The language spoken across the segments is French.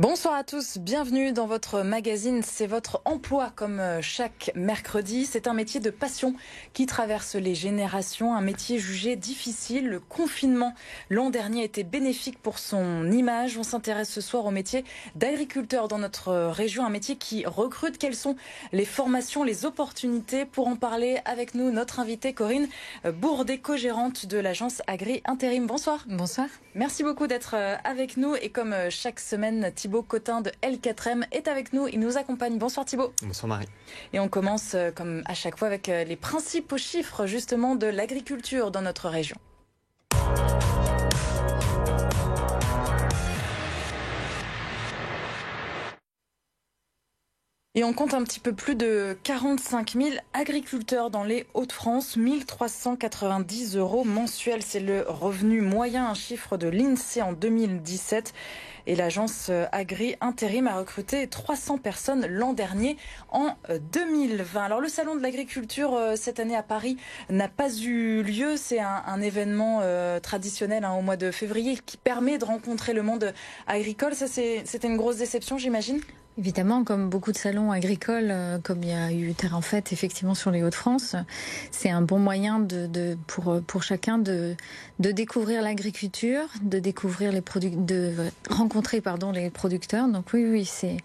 Bonsoir à tous, bienvenue dans votre magazine. C'est votre emploi comme chaque mercredi. C'est un métier de passion qui traverse les générations, un métier jugé difficile. Le confinement l'an dernier a été bénéfique pour son image. On s'intéresse ce soir au métier d'agriculteur dans notre région, un métier qui recrute. Quelles sont les formations, les opportunités? Pour en parler avec nous, notre invitée Corinne Bourdet, co-gérante de l'agence Agri Intérim. Bonsoir. Bonsoir. Merci beaucoup d'être avec nous et comme chaque semaine, Thibaut Cotin de L4M est avec nous, il nous accompagne. Bonsoir Thibaut. Bonsoir Marie. Et on commence comme à chaque fois avec les principaux chiffres justement de l'agriculture dans notre région. Et on compte un petit peu plus de 45 000 agriculteurs dans les Hauts-de-France, 1 390 € mensuels. C'est le revenu moyen, un chiffre de l'INSEE en 2017. Et l'agence Agri Intérim a recruté 300 personnes l'an dernier en 2020. Alors le salon de l'agriculture cette année à Paris n'a pas eu lieu. C'est un événement traditionnel au mois de février qui permet de rencontrer le monde agricole. Ça, c'était une grosse déception, j'imagine ? Évidemment, comme beaucoup de salons agricoles, comme il y a eu Terre en Fête effectivement sur les Hauts-de-France, c'est un bon moyen pour chacun de découvrir l'agriculture, de découvrir de rencontrer les producteurs. Donc oui, c'est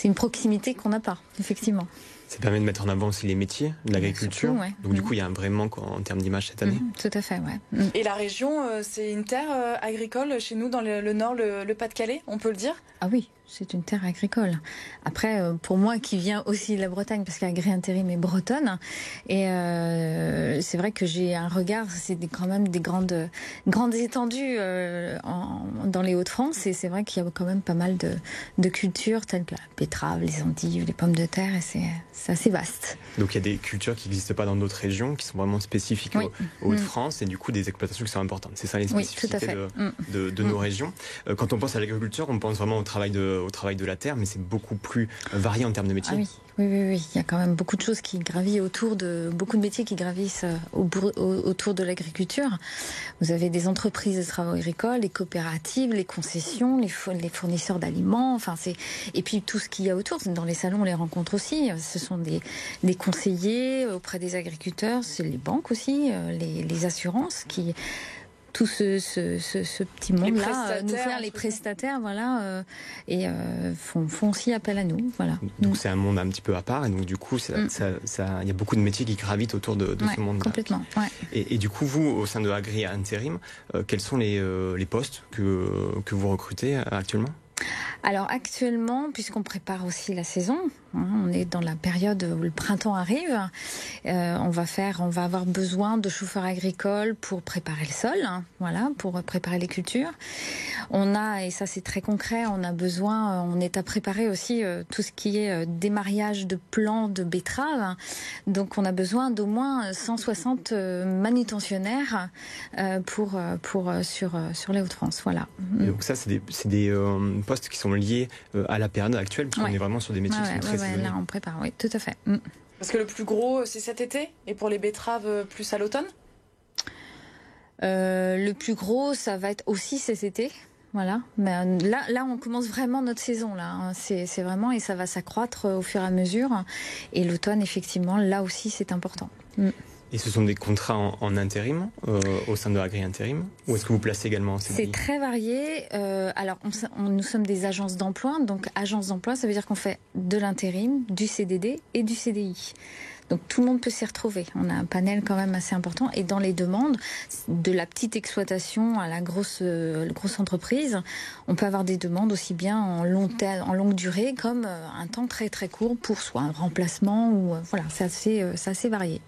une proximité qu'on n'a pas, effectivement. Ça permet de mettre en avant aussi les métiers de l'agriculture. Surtout, ouais. Donc du coup, il y a un vrai manque en termes d'image cette année. Tout à fait, ouais. Et la région, c'est une terre agricole chez nous dans le Nord, le Pas-de-Calais, on peut le dire ? Ah oui, c'est une terre agricole. Après, pour moi qui viens aussi de la Bretagne, parce qu'Agri Intérim est bretonne, et c'est vrai que j'ai un regard, c'est quand même des grandes étendues dans les Hauts-de-France, et c'est vrai qu'il y a quand même pas mal de cultures telles que la betterave, les endives, les pommes de terre, et c'est assez vaste. Donc il y a des cultures qui n'existent pas dans d'autres régions, qui sont vraiment spécifiques aux Hauts-de-France, et du coup des exploitations qui sont importantes. C'est ça les spécificités de nos régions. Quand on pense à l'agriculture, on pense vraiment au travail de la terre, mais c'est beaucoup plus varié en termes de métiers. Ah oui, il y a quand même beaucoup de choses qui gravitent beaucoup de métiers qui gravissent autour de l'agriculture. Vous avez des entreprises de travaux agricoles, les coopératives, les concessions, les fournisseurs d'aliments, et puis tout ce qu'il y a autour. Dans les salons, on les rencontre aussi. Ce sont des conseillers auprès des agriculteurs, c'est les banques aussi, les assurances qui... Tout ce petit monde-là, les prestataires, font aussi appel à nous, voilà. Donc c'est un monde un petit peu à part, et donc du coup, il y a beaucoup de métiers qui gravitent autour de ce monde-là. Complètement. Ouais. Et du coup, vous, au sein de Agri Intérim, quels sont les postes que vous recrutez actuellement ? Alors actuellement, puisqu'on prépare aussi la saison, on est dans la période où le printemps arrive, on va avoir besoin de chauffeurs agricoles pour préparer le sol, pour préparer les cultures. On a, et ça c'est très concret, on est à préparer aussi tout ce qui est démarrage de plants de betteraves. Donc on a besoin d'au moins 160 manutentionnaires sur les Hauts-de-France. Voilà. Et donc ça, c'est des postes qui sont liés à la période actuelle, parce qu'on est vraiment sur des métiers qui sont très saisonniers. Là on prépare, oui, tout à fait. Parce que le plus gros, c'est cet été, et pour les betteraves, plus à l'automne ? Le plus gros, ça va être aussi cet été. Voilà, mais là, on commence vraiment notre saison là. C'est vraiment, et ça va s'accroître au fur et à mesure. Et l'automne, effectivement, là aussi, c'est important. Et ce sont des contrats en intérim au sein de Agri Intérim, ou est-ce que vous placez également en CDI ? C'est très varié. Alors, nous sommes des agences d'emploi. Donc, agence d'emploi, ça veut dire qu'on fait de l'intérim, du CDD et du CDI. Donc tout le monde peut s'y retrouver. On a un panel quand même assez important. Et dans les demandes, de la petite exploitation à la grosse entreprise, on peut avoir des demandes aussi bien en longue durée comme un temps très très court pour soit un remplacement ou c'est assez varié.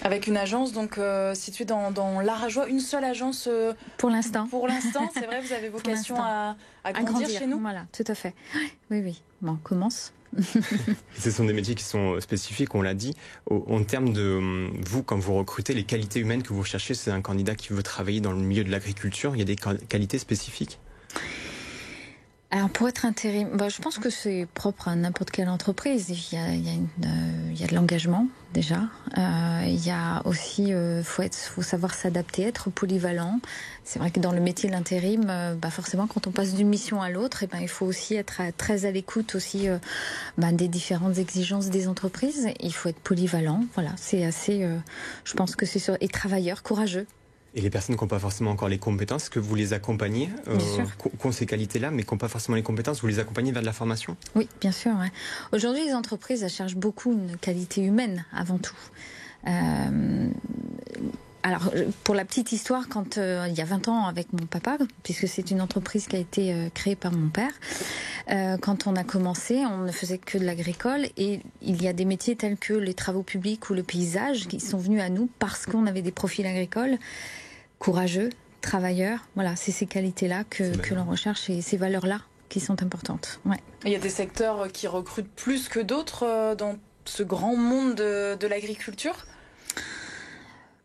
Avec une agence donc située dans l'Arajois, une seule agence pour l'instant. Pour l'instant, c'est vrai, vous avez vocation à grandir chez nous. Voilà, tout à fait. Oui. Bon, on commence. Ce sont des métiers qui sont spécifiques, on l'a dit. En termes de vous, quand vous recrutez, les qualités humaines que vous recherchez, c'est un candidat qui veut travailler dans le milieu de l'agriculture. Il y a des qualités spécifiques ? Alors pour être intérim, je pense que c'est propre à n'importe quelle entreprise. Il y a de l'engagement déjà. Il y a aussi, faut savoir s'adapter, être polyvalent. C'est vrai que dans le métier de l'intérim, forcément quand on passe d'une mission à l'autre, il faut aussi être très à l'écoute aussi des différentes exigences des entreprises. Il faut être polyvalent. Voilà, c'est assez. Je pense que c'est sûr. Et travailleur, courageux. Et les personnes qui n'ont pas forcément encore les compétences, est-ce que vous les accompagnez, qui ont ces qualités-là, mais qui n'ont pas forcément les compétences, vous les accompagnez vers de la formation? Oui, bien sûr. Ouais. Aujourd'hui, les entreprises, elles cherchent beaucoup une qualité humaine, avant tout. Alors, pour la petite histoire, quand il y a 20 ans avec mon papa, puisque c'est une entreprise qui a été créée par mon père, quand on a commencé, on ne faisait que de l'agricole et il y a des métiers tels que les travaux publics ou le paysage qui sont venus à nous parce qu'on avait des profils agricoles courageux, travailleurs. Voilà, c'est ces qualités-là que l'on recherche et ces valeurs-là qui sont importantes. Ouais. Il y a des secteurs qui recrutent plus que d'autres dans ce grand monde de l'agriculture?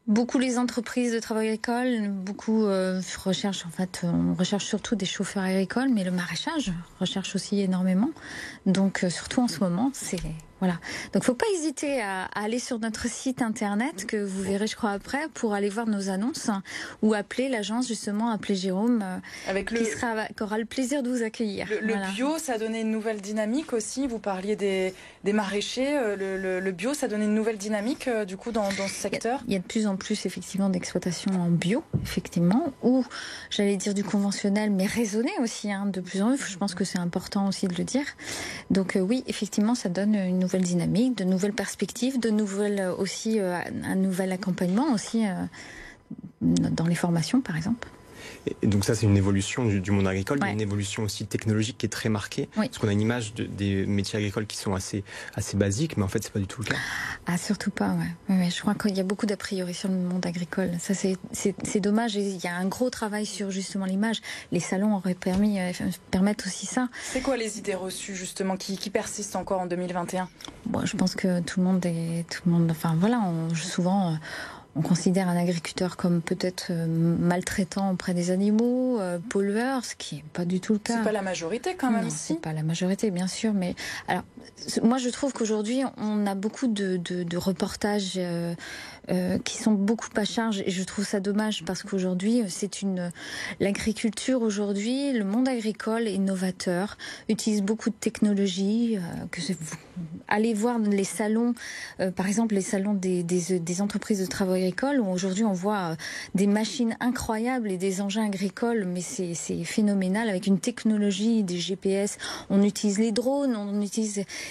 Beaucoup les entreprises de travail agricole, beaucoup recherchent, on recherche surtout des chauffeurs agricoles, mais le maraîchage recherche aussi énormément. Donc surtout en ce moment, voilà. Donc faut pas hésiter à aller sur notre site internet que vous verrez, je crois, après, pour aller voir nos annonces ou appeler l'agence, justement, appeler Jérôme, qui aura le plaisir de vous accueillir. Le bio, ça a donné une nouvelle dynamique aussi. Vous parliez des maraîchers. Le bio, ça a donné une nouvelle dynamique du coup dans ce secteur. Il y a de plus en plus effectivement d'exploitation en bio, effectivement, ou j'allais dire du conventionnel, mais raisonné aussi, de plus en plus. Je pense que c'est important aussi de le dire. Donc oui, effectivement, ça donne une nouvelle dynamique, de nouvelles perspectives, de nouvelles aussi un nouvel accompagnement aussi dans les formations, par exemple. Et donc ça, c'est une évolution du monde agricole. Ouais. Il y a une évolution aussi technologique qui est très marquée. Oui. Parce qu'on a une image des métiers agricoles qui sont assez basiques, mais en fait, c'est pas du tout le cas. Ah, surtout pas, ouais. Je crois qu'il y a beaucoup d'a priori sur le monde agricole. Ça, c'est dommage. Et il y a un gros travail sur justement l'image. Les salons auraient permettent aussi ça. C'est quoi les idées reçues, justement, qui persistent encore en 2021 ? Je pense que tout le monde, enfin voilà, souvent... On considère un agriculteur comme peut-être maltraitant auprès des animaux, pollueur, ce qui n'est pas du tout le cas. C'est pas la majorité quand même. Non, c'est pas la majorité, bien sûr. Mais alors, moi, je trouve qu'aujourd'hui, on a beaucoup de reportages qui sont beaucoup à charge, et je trouve ça dommage parce qu'aujourd'hui, l'agriculture aujourd'hui, le monde agricole est novateur, utilise beaucoup de technologies. Allez voir les salons, par exemple les salons des entreprises de travaux agricoles, où aujourd'hui on voit des machines incroyables et des engins agricoles, mais c'est phénoménal, avec une technologie, des GPS, on utilise les drones,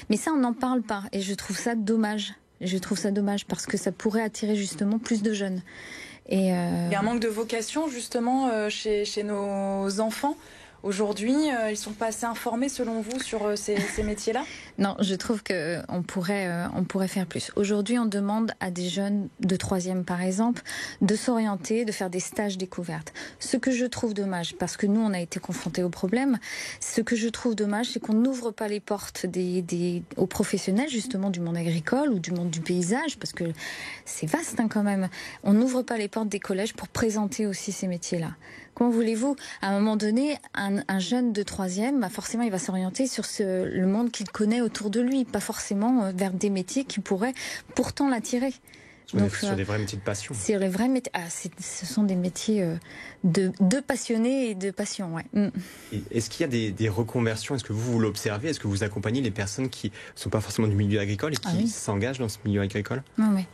mais ça on n'en parle pas, et je trouve ça dommage. Je trouve ça dommage parce que ça pourrait attirer justement plus de jeunes. Il y a un manque de vocation justement chez nos enfants. Aujourd'hui, ils ne sont pas assez informés selon vous sur ces métiers-là ? Non, je trouve qu'on pourrait faire plus. Aujourd'hui, on demande à des jeunes de 3e par exemple de s'orienter, de faire des stages découvertes. Ce que je trouve dommage, parce que nous on a été confrontés au problème, ce que je trouve dommage, c'est qu'on n'ouvre pas les portes aux professionnels justement du monde agricole ou du monde du paysage, parce que c'est vaste quand même. On n'ouvre pas les portes des collèges pour présenter aussi ces métiers-là. Comment voulez-vous, à un moment donné, un jeune de 3e, forcément, il va s'orienter sur le monde qu'il connaît autour de lui, pas forcément vers des métiers qui pourraient pourtant l'attirer. Donc, sur des vrais métiers de passion. Sur les vrais métiers. Ce sont des métiers de passionnés et de passion, ouais. Est-ce qu'il y a des reconversions ? Est-ce que vous l'observez ? Est-ce que vous accompagnez les personnes qui ne sont pas forcément du milieu agricole et qui s'engagent dans ce milieu agricole ? Oui.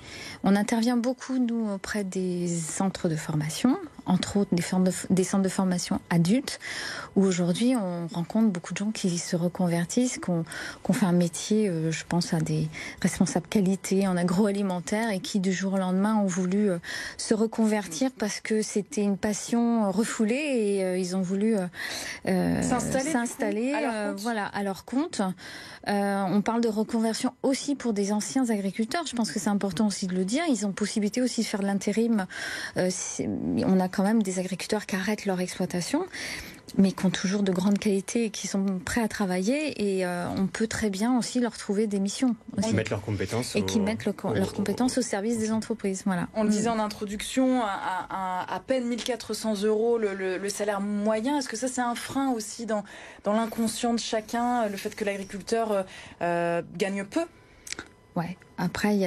On intervient beaucoup, nous, auprès des centres de formation, entre autres des centres de formation adultes, où aujourd'hui on rencontre beaucoup de gens qui se reconvertissent, qui ont fait un métier, je pense à des responsables qualité en agroalimentaire, et qui du jour au lendemain ont voulu se reconvertir parce que c'était une passion refoulée, et ils ont voulu s'installer à leur compte. On parle de reconversion aussi pour des anciens agriculteurs, je pense que c'est important aussi de le dire. Ils ont possibilité aussi de faire de l'intérim. On a quand même des agriculteurs qui arrêtent leur exploitation. mais qui ont toujours de grande qualité et qui sont prêts à travailler. Et on peut très bien aussi leur trouver des missions. Aussi. Qui mettent leurs compétences. Et qui mettent leurs compétences au service des entreprises. Voilà. On le disait en introduction, à peine 1 400 € le salaire moyen. Est-ce que ça, c'est un frein aussi dans l'inconscient de chacun, le fait que l'agriculteur gagne peu? Ouais. Après,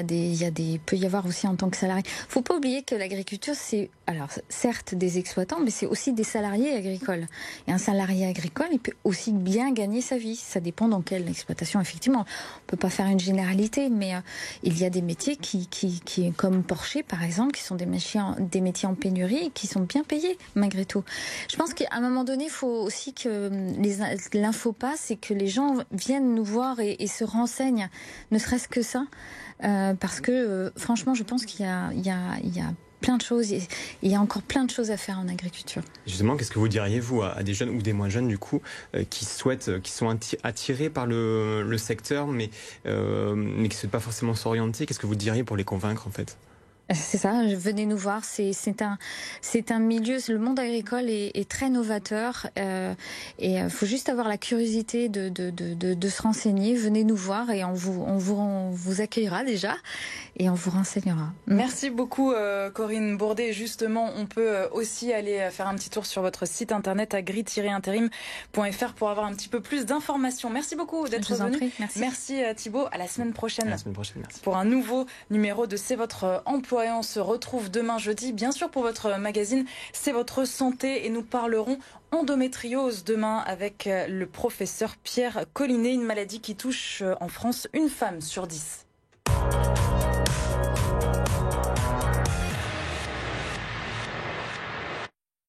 peut y avoir aussi en tant que salarié. Faut pas oublier que l'agriculture, c'est, alors, certes des exploitants, mais c'est aussi des salariés agricoles. Et un salarié agricole, il peut aussi bien gagner sa vie. Ça dépend dans quelle exploitation, effectivement. On peut pas faire une généralité, mais il y a des métiers qui, comme porcher, par exemple, qui sont des métiers en pénurie et qui sont bien payés, malgré tout. Je pense qu'à un moment donné, il faut aussi que l'info passe et que les gens viennent nous voir et se renseignent, ne serait-ce que ça. Parce que franchement, je pense qu'il y a plein de choses, il y a encore plein de choses à faire en agriculture. Justement, qu'est-ce que vous diriez, vous, à des jeunes ou des moins jeunes, du coup, qui sont attirés par le secteur, mais qui ne souhaitent pas forcément s'orienter? Qu'est-ce que vous diriez pour les convaincre, en fait? C'est ça, venez nous voir, c'est un milieu, le monde agricole est très novateur et il faut juste avoir la curiosité de se renseigner. Venez nous voir et on vous accueillera déjà et on vous renseignera. Merci beaucoup Corinne Bourdet. Justement, on peut aussi aller faire un petit tour sur votre site internet agri-interim.fr pour avoir un petit peu plus d'informations. Merci beaucoup d'être venu. Merci Thibaut, à la semaine prochaine. À la semaine prochaine, merci. Pour un nouveau numéro de C'est votre emploi. Et on se retrouve demain jeudi, bien sûr pour votre magazine C'est votre santé, et nous parlerons endométriose demain avec le professeur Pierre Collinet, une maladie qui touche en France 1 femme sur 10.